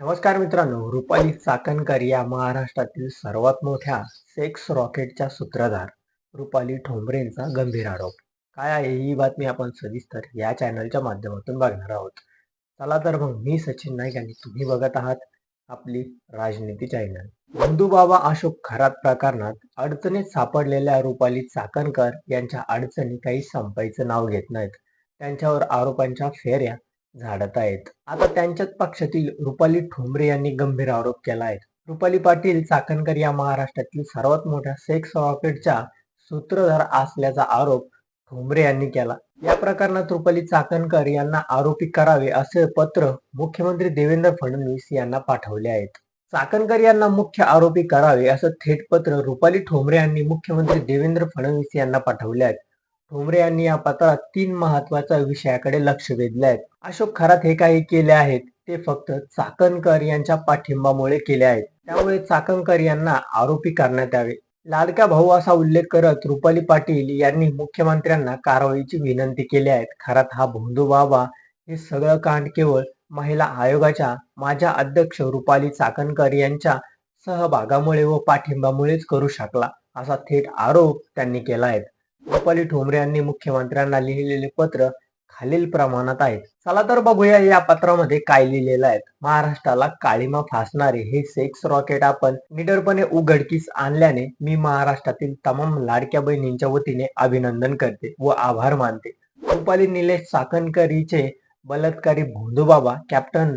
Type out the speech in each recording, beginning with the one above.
नमस्कार मित्रांनो, रुपाली चाकणकर या महाराष्ट्रातील सर्वात मोठ्या सेक्स रॉकेटच्या सूत्रधार रुपाली ठोंबरेंचा गंभीर आरोप. काय आहे ही बातमी आपण सविस्तर या चॅनलच्या माध्यमातून बघणार आहोत. चला तर मग मी सचिन नाईक आणि तुम्ही बघत आहात आपली राजनीती चॅनल. बंधुबाबा अशोक खरात प्रकरणात अडचणीत सापडलेल्या रुपाली चाकणकर यांच्या अडचणी काही संपायचं नाव घेत नाहीत. त्यांच्यावर आरोपांच्या फेऱ्या झाडत आहेत. आता त्यांच्याच पक्षातील रुपाली ठोंबरे यांनी गंभीर आरोप केला आहे. रुपाली पाटील चाकणकर या महाराष्ट्रातील सर्वात मोठ्या सेक्स रॉकेटच्या सूत्रधार असल्याचा आरोप ठोंबरे यांनी केला. या प्रकरणात रुपाली चाकणकर यांना आरोपी करावे असे पत्र मुख्यमंत्री देवेंद्र फडणवीस यांना पाठवले आहेत. चाकणकर यांना मुख्य आरोपी करावे असं थेट पत्र रुपाली ठोंबरे यांनी मुख्यमंत्री देवेंद्र फडणवीस यांना पाठवले आहे. ठोंबरे यांनी या पत्रात 3 महत्वाच्या विषयाकडे लक्ष वेधले आहे. अशोक खरात हे काही केले आहेत ते फक्त चाकणकर यांच्या पाठिंबामुळे केले आहेत. त्यामुळे चाकणकर यांना आरोपी करण्यात यावे. लाडका भाऊ असा उल्लेख करत रुपाली पाटील यांनी मुख्यमंत्र्यांना कारवाईची विनंती केली आहे. खरात हा भोंदू बाबा हे सगळं कांड केवळ महिला आयोगाच्या माझ्या अध्यक्ष रुपाली चाकणकर यांच्या सहभागामुळे व पाठिंबामुळेच करू शकला असा थेट आरोप त्यांनी केला आहे. रुपाली ठोंबरे यांनी मुख्यमंत्र्यांना लिहिलेले पत्र खालील प्रमाणात आहेत. चला तर बघूया या पत्रामध्ये काय लिहिलेलं आहे. महाराष्ट्राला काळीमा फासणारे हे सेक्स रॉकेट आपण निडरपणे उघडकीस आणल्याने मी महाराष्ट्रातील तमाम लाडक्या बहिणींच्या वतीने अभिनंदन करते व आभार मानते. रुपाली निलेश चाकणकर हिचे बलात्कारी भोंदूबाबा कॅप्टन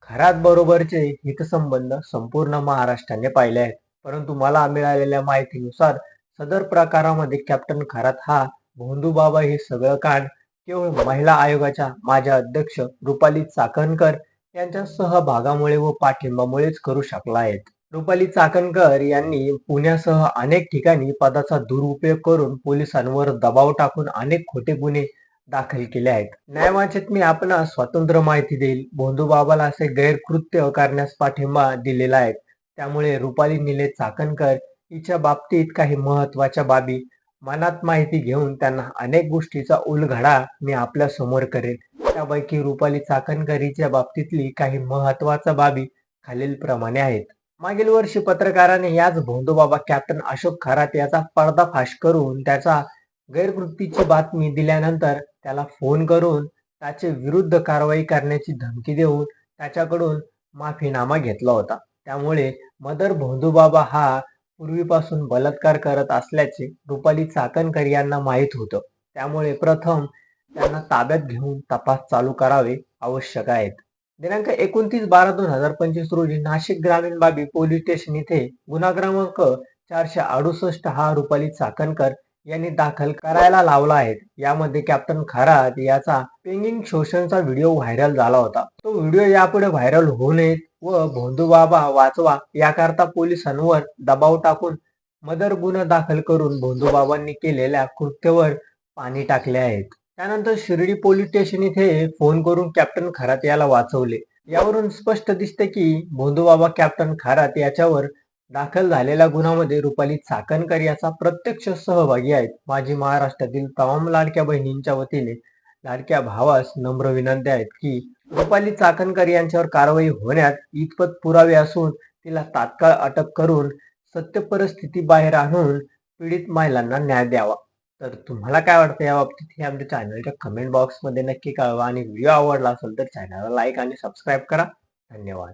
खरात बरोबरचे हितसंबंध संपूर्ण महाराष्ट्राने पाहिले आहेत. परंतु मला मिळालेल्या माहितीनुसार सदर प्रकारामध्ये कॅप्टन खरात हा भोंदूबाबा हे सगळं कांड केवळ महिला आयोगाच्या माझ्या अध्यक्ष रुपाली चाकणकर यांच्या सहभागामुळे व पाठिंबामुळेच करू शकला आहेत. रुपाली चाकणकर यांनी पुण्यासह अनेक ठिकाणी पदाचा दुरुपयोग करून पोलिसांवर दबाव टाकून अनेक खोटे गुन्हे दाखल केले आहेत. न्यायवाचक मी आपणास स्वतंत्र माहिती देईल. भोंदूबाबाला असे गैरकृत्य करण्यास पाठिंबा दिलेला आहे. त्यामुळे रुपाली निलेश चाकणकर हिच्या बाबतीत काही महत्वाच्या बाबी मनात माहिती घेऊन त्यांना अनेक गोष्टीचा उलगडा मी आपल्या समोर करेल. त्यापैकी रुपाली चाकणकर हिच्या बाबतीतली काही महत्वाच्या बाबी खालील प्रमाणे आहेत. मागील वर्षी पत्रकाराने याच भोंदूबाबा कॅप्टन अशोक खरात याचा पर्दाफाश करून त्याचा गैरकृतीची बातमी दिल्यानंतर त्याला फोन करून त्याचे विरुद्ध कारवाई करण्याची धमकी देऊन त्याच्याकडून माफीनामा घेतला होता. त्यामुळे मदर भोंदूबाबा हा पूर्वीपासून बलात्कार करत असल्याचे रुपाली चाकणकर यांना माहीत होतं. त्यामुळे प्रथम त्यांना ताब्यात घेऊन तपास चालू करावे आवश्यक आहे. दिनांक 29/12/2025 रोजी नाशिक ग्रामीण बाबी पोलीस स्टेशन इथे गुन्हा क्रमांक 468 हा रुपाली चाकणकर यांनी दाखल करायला लावला आहे. यामध्ये कॅप्टन खरात याचा पेंगिंग शोषणचा व्हिडिओ व्हायरल झाला होता. तो व्हिडिओ यापुढे व्हायरल होऊ नये व भोंदूबाबा वाचवा याकरता पोलिसांवर दबाव टाकून मदर गुन्हा दाखल करून भोंदूबाबांनी केलेल्या कृत्यावर पाणी टाकले आहेत. त्यानंतर शिर्डी पोलीस स्टेशन इथे फोन करून कॅप्टन खरात याला वाचवले. यावरून स्पष्ट दिसते की भोंदूबाबा कॅप्टन खरात याच्यावर दाखल झालेल्या गुन्ह्यामध्ये रुपाली चाकणकर याचा प्रत्यक्ष सहभागी आहेत. माझी महाराष्ट्रातील तमाम लाडक्या बहिणींच्या वतीने लाडक्या भावास नम्र विनंती आहेत की रुपाली चाकणकर यांच्यावर कारवाई होण्यात इतपत पुरावे असून तिला तात्काळ अटक करून सत्य परिस्थिती बाहेर आणून पीडित महिलांना न्याय द्यावा. तर तुम्हाला काय वाटतं या बाबतीत हे आमच्या चॅनलच्या कमेंट बॉक्समध्ये नक्की कळवा आणि व्हिडिओ आवडला असेल तर चॅनलला लाईक आणि सबस्क्राईब करा. धन्यवाद.